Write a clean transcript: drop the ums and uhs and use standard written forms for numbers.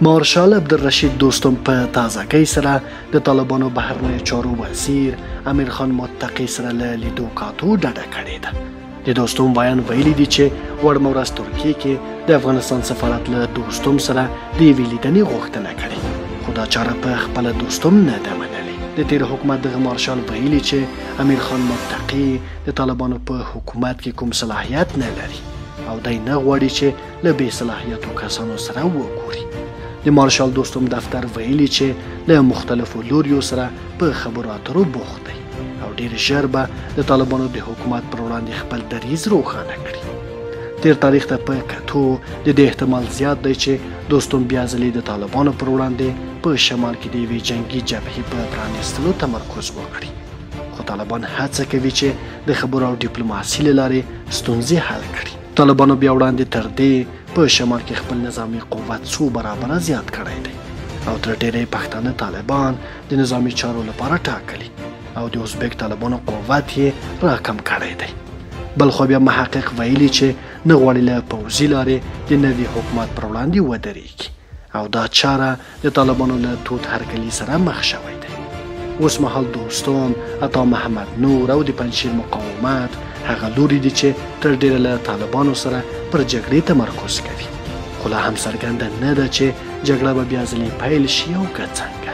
مارشال عبدالرشید دوستم په تازګۍ سره د طالبانو بهرنیو چارو وزیر امیر خان متقی سره له لیدو کاتو ډډه کړې ده. د دوستم بیان ویلي دي چې وړمه ورځ ترکیې کې د افغانستان سفارت له دوستم سره د یوې لیدنې غوښتنه کړې، خو دا چاره په خپله دوستم نه ده منلې. د تیر حکومت دغه مارشال ویلي چې امیر خان متقی د طالبانو په حکومت کې کوم صلاحیت نه لري او دی نه غواړي چې له بې صلاحیتو کسانو سره وګوري. د مارشال دوستم دفتر ویلي چې له مختلفو لوریو سره په خبرو اترو بوخت دی او ډیر ژر به د طالبانو د حکومت پر وړاندې خپل دریځ روښانه کړي. تیر تاریخ ته په کتو د دې احتمال زیات دی چې دوستم بیا ځلې د طالبانو پر وړاندې په شمال کې د یوې جنګي جبهې په پرانیستلو تمرکز وکړي، خو طالبان هڅه کوي چې د خبرو او ډیپلوماسي له لارې ستونزې حل کړي. طالبانو بیا وړاندې تر دې په شمال کې خپل نظامی قوت څو برابره زیات کړی دی او تر ډیری پښتانه طالبان د نظامی چارو لپاره ټاکلي او د ازبک طالبانو قوت یې راکم کړی دی. بل خو بیا محقق ویلي چې نه غواړي له پوځي لارې د نوي حکومت پر وړاندې ودرېږي او دا چاره د طالبانو له تود هرکلي سره مخ شوی دی. اوس مهال دوستم، عطا محمد نور او د پنجشیر مقاومت هغه لوري دي چې تر ډیره له طالبانو سره پر جګړې تمرکز کوي، خو لا هم څرګنده نه ده چې جګړه به بیا ځلې پیل شي او که څنګه.